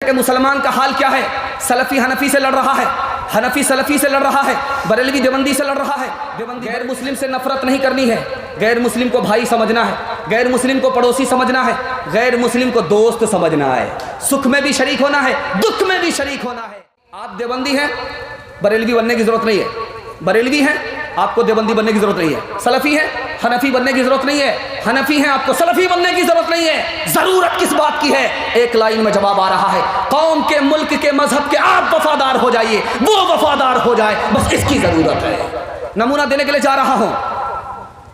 कि मुसलमान का हाल क्या है। सलफ़ी हनफ़ी से लड़ रहा है, हनफ़ी सलफ़ी से लड़ रहा है, बरेलवी देवबंदी से लड़ रहा है। देवबंदी गैर मुस्लिम से नफरत नहीं करनी है, गैर मुस्लिम को भाई समझना है, गैर मुस्लिम को पड़ोसी समझना है, गैर मुस्लिम को दोस्त समझना है। सुख में भी शरीक होना है, दुख में भी शरीक होना है। आप देवबंदी हैं, बरेलवी बनने की ज़रूरत नहीं है। बरेलवी हैं, आपको देवबंदी बनने की ज़रूरत नहीं है। सलफ़ी हैं, हनफ़ी बनने की ज़रूरत नहीं है। हनफ़ी हैं, आपको सलफ़ी बनने की ज़रूरत नहीं है। ज़रूरत किस बात की है? एक लाइन में जवाब आ रहा है, कौम के, मुल्क के, मजहब के आप वफादार हो जाइए, वो वफादार हो जाए, बस इसकी ज़रूरत है। नमूना देने के लिए जा रहा हूँ।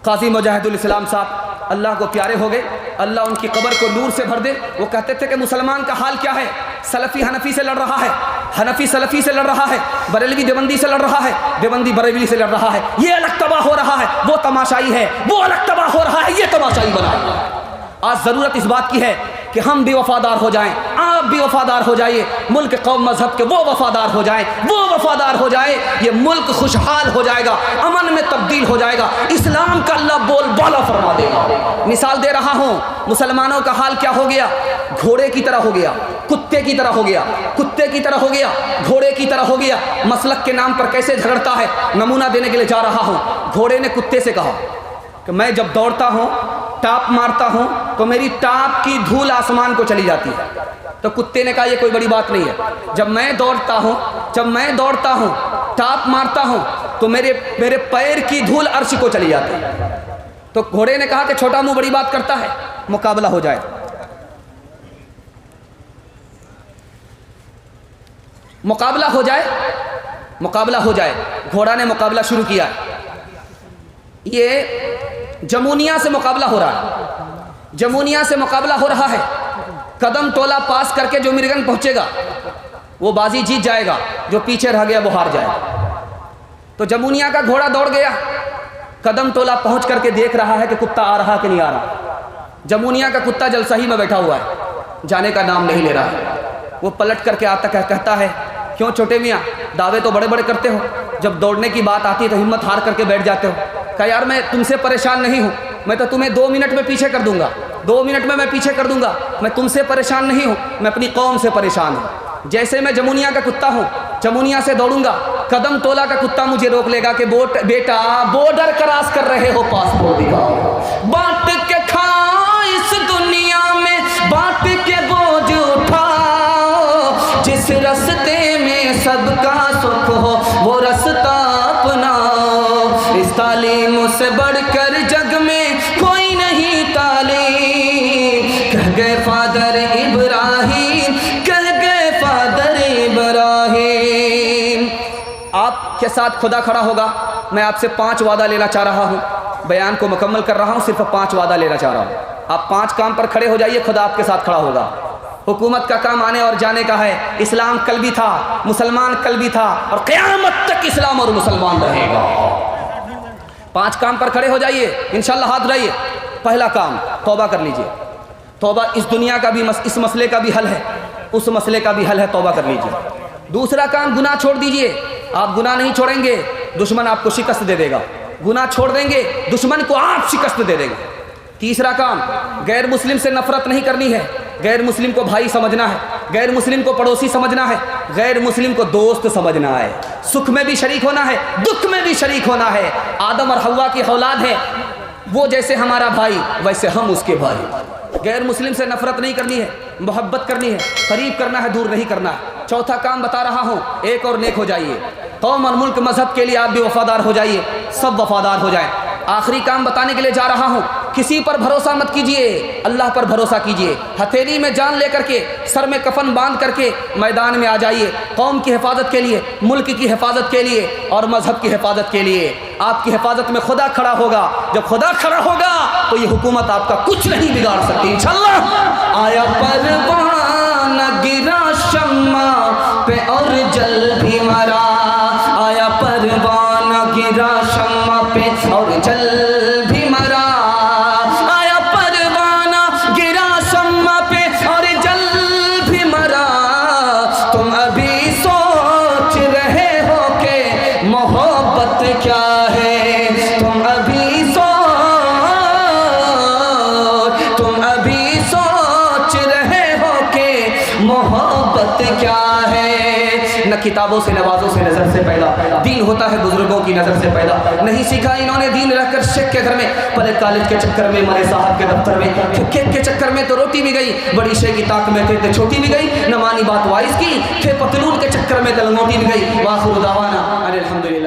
काजी मुजाहिदुल इस्लाम साहब अल्लाह को प्यारे हो गए, अल्लाह उनकी कब्र को नूर से भर दे। वो कहते थे कि मुसलमान का हाल क्या है। सलफ़ी हनफ़ी से लड़ रहा है, हनफ़ी सलफ़ी से लड़ रहा है, बरेलवी देवबंदी से लड़ रहा है, देवबंदी बरेलवी से लड़ रहा है। ये अलग तबाह हो रहा है, वो तमाशाई है, वो अलग तबाह हो रहा है, ये तमाशाई बना है। आज ज़रूरत इस बात की है कि हम भी वफादार हो जाएं, आप भी वफादार हो जाइए, मुल्क कौम मजहब के वो वफादार हो जाएं, वो वफादार हो जाए, ये मुल्क खुशहाल हो जाएगा, अमन में तब्दील हो जाएगा, इस्लाम का अल्लाह बोल बाला फरमा देगा। मिसाल दे रहा हूँ, मुसलमानों का हाल क्या हो गया? घोड़े की तरह हो गया, कुत्ते की तरह हो गया, कुत्ते की तरह हो गया, घोड़े की तरह हो गया। मसलक के नाम पर कैसे झगड़ता है, नमूना देने के लिए जा रहा हूँ। घोड़े ने कुत्ते से कहा कि मैं जब दौड़ता हूँ, टाप मारता हूँ, तो मेरी टाप की धूल आसमान को चली जाती है। तो कुत्ते ने कहा ये कोई बड़ी बात नहीं है, जब मैं दौड़ता हूँ, टाप मारता हूँ, तो मेरे पैर की धूल अर्श को चली जाती है। तो घोड़े ने कहा कि छोटा मुंह बड़ी बात करता है, मुकाबला हो जाए। मुकाबला हो जाए, मुकाबला हो जाए। घोड़ा ने मुकाबला शुरू किया। ये जमुनिया से मुकाबला हो रहा है, जमुनिया से मुकाबला हो रहा है। कदम तोला पास करके जो मिर्गन पहुंचेगा वो बाजी जीत जाएगा, जो पीछे रह गया वो हार जाएगा। तो जमुनिया का घोड़ा दौड़ गया, कदम तोला पहुंच करके देख रहा है कि कुत्ता आ रहा कि नहीं आ रहा। जमुनिया का कुत्ता जलसही में बैठा हुआ है, जाने का नाम नहीं ले रहा है। वो पलट करके आता कहता है, क्यों छोटे मियाँ, दावे तो बड़े बड़े करते हो, जब दौड़ने की बात आती है तो हिम्मत हार करके बैठ जाते हो। कहा यार मैं तुमसे परेशान नहीं हूँ, मैं तो तुम्हें 2 मिनट में पीछे कर दूंगा, 2 मिनट में मैं पीछे कर दूंगा। मैं तुमसे परेशान नहीं हूँ, मैं अपनी कौम से परेशान हूँ। जैसे मैं जमुनिया का कुत्ता हूँ, जमुनिया से दौड़ूंगा, कदम तोला का कुत्ता मुझे रोक लेगा कि बेटा बॉर्डर क्रॉस कर रहे हो, पासपोर्ट दिखाओ। बांट के खाओ इस दुनिया में, बांट के बोझ उठाओ, जिस रास्ते में सबका सुख हो वो रास्ता अपनाओ। इस तालीम से बढ़कर जग में कोई नहीं तालीम, कह गए फादर इब्राहिम, कह गए फादर इब्राहिम। आपके साथ खुदा खड़ा होगा। मैं आपसे 5 वादा लेना चाह रहा हूँ, बयान को मुकम्मल कर रहा हूँ, सिर्फ 5 वादा लेना चाह रहा हूँ। आप 5 काम पर खड़े हो जाइए, खुदा आपके साथ खड़ा होगा। हुकूमत का काम आने और जाने का है। इस्लाम कल भी था, मुसलमान कल भी था, और क़यामत तक इस्लाम और मुसलमान रहेगा। 5 काम पर खड़े हो जाइए, इंशाअल्लाह हाथ उठाइए। पहला काम, तौबा कर लीजिए। तौबा इस दुनिया का भी इस मसले का भी हल है, उस मसले का भी हल है, तौबा कर लीजिए। दूसरा काम, गुनाह छोड़ दीजिए। आप गुनाह नहीं छोड़ेंगे, दुश्मन आपको शिकस्त दे देगा। गुनाह छोड़ देंगे, दुश्मन को आप शिकस्त दे देंगे। तीसरा काम, गैर मुस्लिम से नफरत नहीं करनी है, गैर मुस्लिम को भाई समझना है, गैर मुस्लिम को पड़ोसी समझना है, गैर मुस्लिम को दोस्त समझना है। सुख में भी शरीक होना है, दुख में भी शरीक होना है। आदम और हव्वा की औलाद है, वो जैसे हमारा भाई वैसे हम उसके भाई। गैर मुस्लिम से नफरत नहीं करनी है, मोहब्बत करनी है, करीब करना है, दूर नहीं करना है। चौथा काम बता रहा हूँ, एक और नेक हो जाइए। कौम और मुल्क मजहब के लिए आप भी वफादार हो जाइए, सब वफादार हो जाएं। आखिरी काम बताने के लिए जा रहा हूँ, किसी पर भरोसा मत कीजिए, अल्लाह पर भरोसा कीजिए। हथेली में जान लेकर के, सर में कफन बांध करके मैदान में आ जाइए, कौम की हिफाजत के लिए, मुल्क की हिफाजत के लिए और मजहब की हिफाजत के लिए। आपकी हिफाजत में खुदा खड़ा होगा। जब खुदा खड़ा होगा तो ये हुकूमत आपका कुछ नहीं बिगाड़ सकती, इंशाअल्लाह। आया परवाना गिरा शम्मा पे और जल भी मरा, आया परवाना गिरा शम्मा पे और जल भी मरा, आया परवाना गिरा शम्मा पे और जल भी मरा। तुम अभी सोच रहे हो कि मोहब्बत क्या है, तुम अभी सोच रहे हो कि मोहब्बत मोहब्बत क्या है। न किताबों से नवाजों से नज़र से पैदा, दीन होता है बुजुर्गों की नज़र से पैदा। नहीं सीखा इन्होंने दीन रहकर शेख के घर में, पहले कॉलेज के चक्कर में, मरे साहब के दफ्तर में, केक के चक्कर में तो रोटी भी गई, बड़ी शेख की ताक में थे तो छोटी भी गई, न मानी बात वाइस की, थे पतलून के चक्कर में तो लंगोटी भी गई। वाखिर दावाना अनिल हम्दुलिल्लाह।